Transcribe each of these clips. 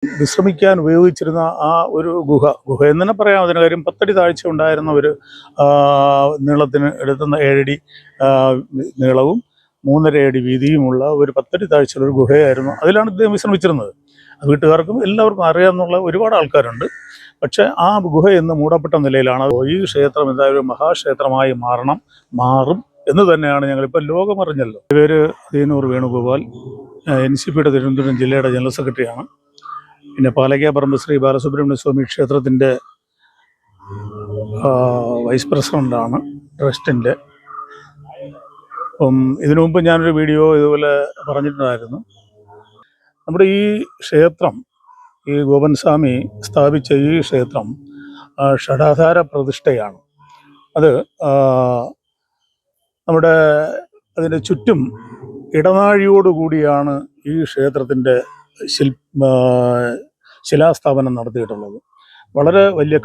വിശ്രമിക്കാൻ ഉപയോഗിച്ചിരുന്ന ആ ഒരു ഗുഹ എന്ന് തന്നെ പറയാം. അതിന് കാര്യം 10 അടി താഴ്ച ഉണ്ടായിരുന്ന ഒരു നീളത്തിന് എടുത്തുന്ന 7 അടി നീളവും 3.5 അടി വീതിയുമുള്ള ഒരു 10 അടി താഴ്ചയുള്ള ഒരു ഗുഹയായിരുന്നു. അതിലാണ് ഇദ്ദേഹം വിശ്രമിച്ചിരുന്നത്. വീട്ടുകാർക്കും എല്ലാവർക്കും അറിയാമെന്നുള്ള ഒരുപാട് ആൾക്കാരുണ്ട്. പക്ഷേ ആ ഗുഹ ഇന്ന് മൂടപ്പെട്ട നിലയിലാണ്. ഈ ക്ഷേത്രം എന്തായാലും മഹാക്ഷേത്രമായി മാറും എന്ന് തന്നെയാണ് ഞങ്ങളിപ്പോൾ ലോകമറിഞ്ഞല്ലോ. പേര് ദീനൂർ വേണുഗോപാൽ, NCPയുടെ തിരുവനന്തപുരം ജില്ലയുടെ ജനറൽ സെക്രട്ടറിയാണ്. പിന്നെ പാലക്കാപ്പറമ്പ് ശ്രീ ബാലസുബ്രഹ്മണ്യ സ്വാമി ക്ഷേത്രത്തിൻ്റെ വൈസ് പ്രസിഡൻ്റാണ് ട്രസ്റ്റിൻ്റെ. അപ്പം ഇതിനു മുമ്പ് ഞാനൊരു വീഡിയോ ഇതുപോലെ പറഞ്ഞിട്ടുണ്ടായിരുന്നു. നമ്മുടെ ഈ ക്ഷേത്രം, ഈ ഗോപൻ സ്വാമി സ്ഥാപിച്ച ഈ ക്ഷേത്രം ഷഡാധാര പ്രതിഷ്ഠയാണ്. അത് നമ്മുടെ അതിൻ്റെ ചുറ്റും ഇടനാഴിയോടുകൂടിയാണ് ഈ ക്ഷേത്രത്തിൻ്റെ ശിലാസ്ഥാപനം നടത്തിയിട്ടുള്ളത്. വളരെ വലിയ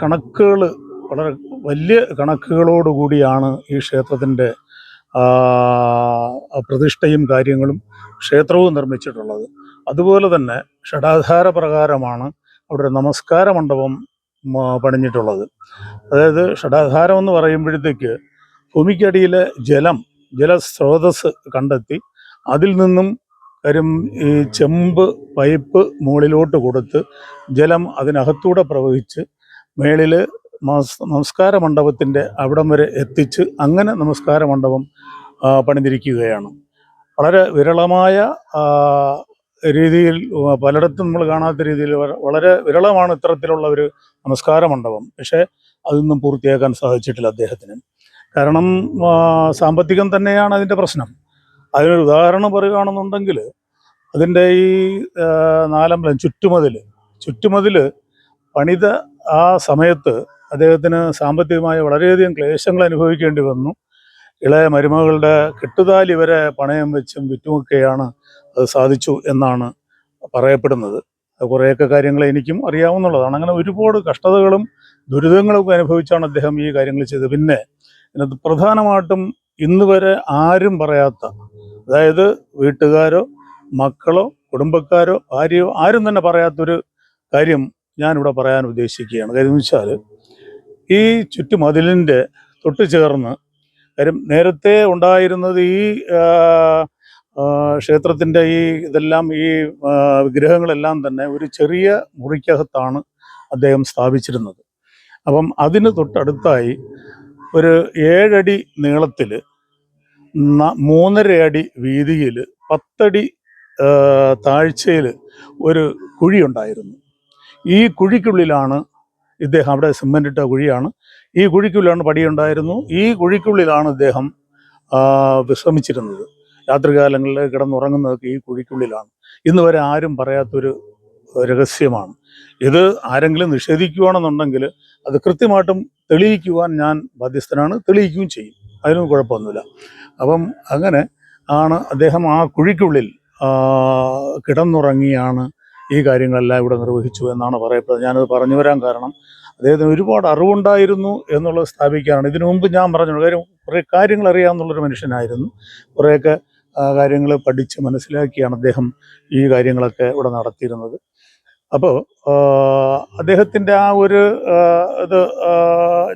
കണക്കുകളോടുകൂടിയാണ് ഈ ക്ഷേത്രത്തിൻ്റെ പ്രതിഷ്ഠയും കാര്യങ്ങളും ക്ഷേത്രവും നിർമ്മിച്ചിട്ടുള്ളത്. അതുപോലെ തന്നെ ഷഡാധാര പ്രകാരമാണ് അവിടെ നമസ്കാര മണ്ഡപം പണിഞ്ഞിട്ടുള്ളത്. അതായത് ഷഡാധാരം എന്ന് പറയുമ്പോഴത്തേക്ക് ഭൂമിക്കടിയിലെ ജലസ്രോതസ് കണ്ടെത്തി അതിൽ നിന്നും ഈ ചെമ്പ് പൈപ്പ് മുകളിലോട്ട് കൊടുത്ത് ജലം അതിനകത്തൂടെ പ്രവഹിച്ച് മേളിൽ നമസ്കാര മണ്ഡപത്തിൻ്റെ അവിടം വരെ എത്തിച്ച് അങ്ങനെ നമസ്കാര മണ്ഡപം പണിതിരിക്കുകയാണ്. വളരെ വിരളമായ രീതിയിൽ, പലയിടത്തും നമ്മൾ കാണാത്ത രീതിയിൽ വളരെ വിരളമാണ് ഇത്തരത്തിലുള്ള ഒരു നമസ്കാര മണ്ഡപം. പക്ഷേ അതൊന്നും പൂർത്തിയാക്കാൻ സാധിച്ചിട്ടില്ല അദ്ദേഹത്തിന്. കാരണം സാമ്പത്തികം തന്നെയാണ് അതിൻ്റെ പ്രശ്നം. അതിനൊരു ഉദാഹരണം പറയുകയാണെന്നുണ്ടെങ്കിൽ അതിൻ്റെ ഈ നാലമ്പലം ചുറ്റുമതിൽ പണിത ആ സമയത്ത് അദ്ദേഹത്തിന് സാമ്പത്തികമായി വളരെയധികം ക്ലേശങ്ങൾ അനുഭവിക്കേണ്ടി വന്നു. ഇളയ മരുമകളുടെ കെട്ടുതാലി വരെ പണയം വെച്ചും വിറ്റുമൊക്കെയാണ് അത് സാധിച്ചു എന്നാണ് പറയപ്പെടുന്നത്. കുറേയൊക്കെ കാര്യങ്ങൾ എനിക്കും അറിയാവുന്നതാണ്. അങ്ങനെ ഒരുപാട് കഷ്ടതകളും ദുരിതങ്ങളും അനുഭവിച്ചാണ് അദ്ദേഹം ഈ കാര്യങ്ങൾ ചെയ്തത്. പിന്നെ ഇതിനകത്ത് പ്രധാനമായിട്ടും ഇന്ന് വരെ ആരും പറയാത്ത, അതായത് വീട്ടുകാരോ മക്കളോ കുടുംബക്കാരോ ഭാര്യയോ ആരും തന്നെ പറയാത്തൊരു കാര്യം ഞാനിവിടെ പറയാൻ ഉദ്ദേശിക്കുകയാണ്. കാര്യം എന്ന് വെച്ചാൽ ഈ ചുറ്റുമതിലിൻ്റെ തൊട്ട് ചേർന്ന്, കാര്യം നേരത്തെ ഉണ്ടായിരുന്നത് ഈ ക്ഷേത്രത്തിൻ്റെ ഇതെല്ലാം ഈ വിഗ്രഹങ്ങളെല്ലാം തന്നെ ഒരു ചെറിയ മുറിക്കകത്താണ് അദ്ദേഹം സ്ഥാപിച്ചിരുന്നത്. അപ്പം അതിന് തൊട്ടടുത്തായി ഒരു 7 അടി നീളത്തിൽ 3.5 അടി വീതിയിൽ 10 അടി താഴ്ചയിൽ ഒരു കുഴിയുണ്ടായിരുന്നു. ഈ കുഴിക്കുള്ളിലാണ് ഇദ്ദേഹം, അവിടെ സിമൻ്റ് ഇട്ട കുഴിയാണ്, ഈ കുഴിക്കുള്ളിലാണ് പടിയുണ്ടായിരുന്നു. ഈ കുഴിക്കുള്ളിലാണ് ഇദ്ദേഹം വിശ്രമിച്ചിരുന്നത്. രാത്രികാലങ്ങളിൽ കിടന്നുറങ്ങുന്നതൊക്കെ ഈ കുഴിക്കുള്ളിലാണ്. ഇന്ന് വരെ ആരും പറയാത്തൊരു രഹസ്യമാണ്. ഇത് ആരെങ്കിലും നിഷേധിക്കുകയാണെന്നുണ്ടെങ്കിൽ അത് കൃത്യമായിട്ടും തെളിയിക്കുവാൻ ഞാൻ ബാധ്യസ്ഥനാണ്, തെളിയിക്കുകയും ചെയ്യും. അതിനൊന്നും കുഴപ്പമൊന്നുമില്ല. അപ്പം അങ്ങനെ ആണ് അദ്ദേഹം ആ കുഴിക്കുള്ളിൽ കിടന്നുറങ്ങിയാണ് ഈ കാര്യങ്ങളെല്ലാം ഇവിടെ നിർവഹിച്ചു എന്നാണ് പറയപ്പെടുന്നത്. ഞാനത് പറഞ്ഞു വരാൻ കാരണം അദ്ദേഹത്തിന് ഒരുപാട് അറിവുണ്ടായിരുന്നു എന്നുള്ളത് സ്ഥാപിക്കാനാണ്. ഇതിനു മുമ്പ് ഞാൻ പറഞ്ഞു, കാര്യം കുറേ കാര്യങ്ങൾ അറിയാവുന്നുള്ളൊരു മനുഷ്യനായിരുന്നു. കുറേയൊക്കെ കാര്യങ്ങൾ പഠിച്ച് മനസ്സിലാക്കിയാണ് അദ്ദേഹം ഈ കാര്യങ്ങളൊക്കെ ഇവിടെ നടത്തിയിരുന്നത്. അപ്പോൾ അദ്ദേഹത്തിൻ്റെ ആ ഒരു ഇത്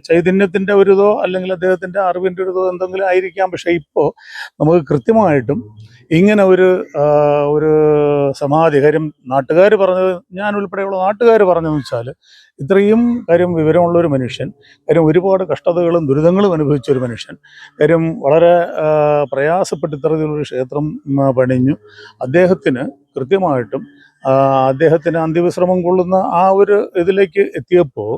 ചൈതന്യത്തിൻ്റെ ഒരിതോ അല്ലെങ്കിൽ അദ്ദേഹത്തിൻ്റെ അറിവിൻ്റെ ഒരിതോ എന്തെങ്കിലും ആയിരിക്കാം. പക്ഷേ ഇപ്പോൾ നമുക്ക് കൃത്യമായിട്ടും ഇങ്ങനെ ഒരു സമാധി, കാര്യം നാട്ടുകാർ പറഞ്ഞത്, ഞാൻ ഉൾപ്പെടെയുള്ള നാട്ടുകാർ പറഞ്ഞതെന്ന് വെച്ചാൽ, ഇത്രയും കാര്യം വിവരമുള്ളൊരു മനുഷ്യൻ, കാര്യം ഒരുപാട് കഷ്ടതകളും ദുരിതങ്ങളും അനുഭവിച്ചൊരു മനുഷ്യൻ, കാര്യം വളരെ പ്രയാസപ്പെട്ട് ഇത്തരത്തിലൊരു ക്ഷേത്രം പണിഞ്ഞു. അദ്ദേഹത്തിന് കൃത്യമായിട്ടും അദ്ദേഹത്തിന് അന്ത്യവിശ്രമം കൊള്ളുന്ന ആ ഒരു ഇതിലേക്ക് എത്തിയപ്പോൾ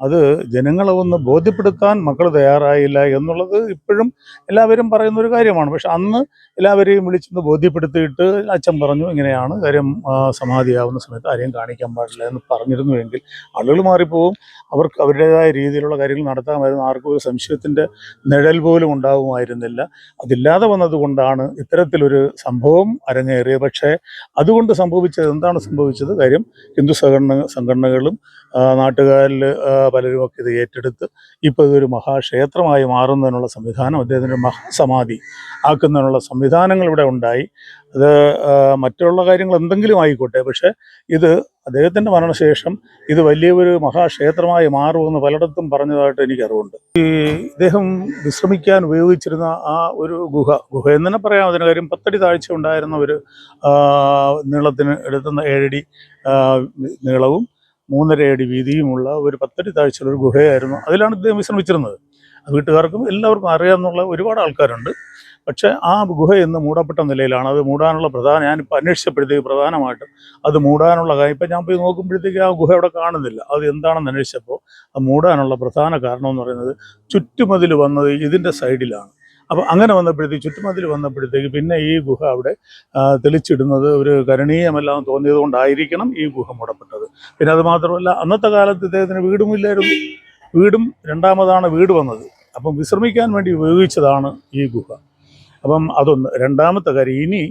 അത് ജനങ്ങളെ ഒന്ന് ബോധ്യപ്പെടുത്താൻ മക്കൾ തയ്യാറായില്ല എന്നുള്ളത് ഇപ്പോഴും എല്ലാവരും പറയുന്നൊരു കാര്യമാണ്. പക്ഷെ അന്ന് എല്ലാവരെയും വിളിച്ചൊന്ന് ബോധ്യപ്പെടുത്തിയിട്ട് അച്ഛൻ പറഞ്ഞു, ഇങ്ങനെയാണ് കാര്യം, സമാധിയാവുന്ന സമയത്ത് ആരെയും കാണിക്കാൻ പാടില്ല എന്ന് പറഞ്ഞിരുന്നുവെങ്കിൽ ആളുകൾ മാറിപ്പോവും, അവർക്ക് അവരുടേതായ രീതിയിലുള്ള കാര്യങ്ങൾ നടത്താമായിരുന്നു, ആർക്കും ഒരു സംശയത്തിൻ്റെ നിഴൽ പോലും ഉണ്ടാവുമായിരുന്നില്ല. അതില്ലാതെ വന്നതുകൊണ്ടാണ് ഇത്തരത്തിലൊരു സംഭവം അരങ്ങേറിയത്. പക്ഷേ അതുകൊണ്ട് സംഭവിച്ചത് എന്താണ് സംഭവിച്ചത്? കാര്യം ഹിന്ദു സംഘടനകളും നാട്ടുകാരിൽ പലരുമൊക്കെ ഇത് ഏറ്റെടുത്ത് ഇപ്പോൾ ഇതൊരു മഹാക്ഷേത്രമായി മാറുന്നതിനുള്ള സംവിധാനം, അദ്ദേഹത്തിൻ്റെ മഹാസമാധി ആക്കുന്നതിനുള്ള സംവിധാനങ്ങൾ ഇവിടെ ഉണ്ടായി. അത് മറ്റുള്ള കാര്യങ്ങൾ എന്തെങ്കിലും ആയിക്കോട്ടെ, പക്ഷേ ഇത് അദ്ദേഹത്തിൻ്റെ മരണശേഷം ഇത് വലിയൊരു മഹാക്ഷേത്രമായി മാറുമെന്ന് പലയിടത്തും പറഞ്ഞതായിട്ട് എനിക്കറിവുണ്ട്. ഇദ്ദേഹം വിശ്രമിക്കാൻ ഉപയോഗിച്ചിരുന്ന ആ ഒരു ഗുഹ എന്ന് തന്നെ പറയാം. അതിന് കാര്യം 10 അടി താഴ്ച ഉണ്ടായിരുന്ന ഒരു നീളത്തിന് എടുത്തുന്ന 7 അടി നീളവും 3.5 അടി വീതിയുമുള്ള ഒരു 10 അടി താഴ്ചയുള്ള ഒരു ഗുഹയായിരുന്നു. അതിലാണ് ഇദ്ദേഹം വിശ്രമിച്ചിരുന്നത്. വീട്ടുകാർക്കും എല്ലാവർക്കും അറിയാമെന്നുള്ള ഒരുപാട് ആൾക്കാരുണ്ട്. പക്ഷേ ആ ഗുഹ ഇന്ന് മൂടപ്പെട്ട നിലയിലാണ്. അത് മൂടാനുള്ള ഞാനിപ്പോൾ അന്വേഷിച്ചപ്പോഴത്തേക്ക് പ്രധാനമായിട്ടും അത് മൂടാനുള്ള കാര്യം, ഇപ്പം ഞാൻ പോയി നോക്കുമ്പോഴത്തേക്ക് ആ ഗുഹ അവിടെ കാണുന്നില്ല. അത് എന്താണെന്ന് അന്വേഷിച്ചപ്പോൾ അത് മൂടാനുള്ള പ്രധാന കാരണം എന്ന് പറയുന്നത് ചുറ്റുമതിൽ വന്നത് ഇതിൻ്റെ സൈഡിലാണ്. അപ്പോൾ അങ്ങനെ വന്നപ്പോഴത്തേക്ക് ചുറ്റുമതിൽ വന്നപ്പോഴത്തേക്ക് പിന്നെ ഈ ഗുഹ അവിടെ തെളിച്ചിടുന്നത് ഒരു കരണീയമെല്ലാം തോന്നിയത് കൊണ്ടായിരിക്കണം ഈ ഗുഹ മൂടപ്പെട്ടത്. പിന്നെ അത് മാത്രമല്ല, അന്നത്തെ കാലത്ത് ഇദ്ദേഹത്തിന് വീടുമില്ലായിരുന്നു. വീടും രണ്ടാമതാണ് വീട് വന്നത്. അപ്പം വിശ്രമിക്കാൻ വേണ്ടി ഉപയോഗിച്ചതാണ് ഈ ഗുഹ. അപ്പം അതൊന്ന്. രണ്ടാമത്തെ കാര്യം, ഇനി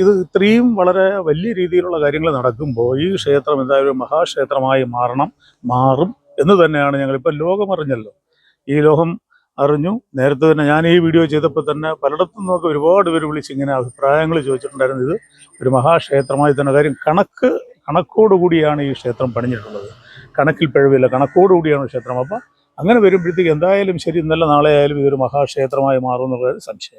ഇത് ഇത്രയും വളരെ വലിയ രീതിയിലുള്ള കാര്യങ്ങൾ നടക്കുമ്പോൾ ഈ ക്ഷേത്രം എന്തായാലും മഹാക്ഷേത്രമായി മാറും എന്ന് തന്നെയാണ് ഞങ്ങളിപ്പോൾ ലോകമറിഞ്ഞല്ലോ. ഈ ലോകം അറിഞ്ഞു. നേരത്തെ തന്നെ ഞാൻ ഈ വീഡിയോ ചെയ്തപ്പോൾ തന്നെ പലയിടത്തു നിന്നൊക്കെ ഒരുപാട് പേര് വിളിച്ചിങ്ങനെ അഭിപ്രായങ്ങൾ ചോദിച്ചിട്ടുണ്ടായിരുന്നു. ഇത് ഒരു മഹാക്ഷേത്രമായി തന്നെ. കാര്യം കണക്കോടുകൂടിയാണ് ഈ ക്ഷേത്രം പണിഞ്ഞിട്ടുള്ളത്. കണക്കിൽ പിഴവില്ല, കണക്കോടുകൂടിയാണ് ക്ഷേത്രം. അപ്പം അങ്ങനെ വരുമ്പോഴത്തേക്ക് എന്തായാലും ശരി, ഇന്നലെ നാളെ ആയാലും ഇതൊരു മഹാക്ഷേത്രമായി മാറും എന്നുള്ളത് സംശയം.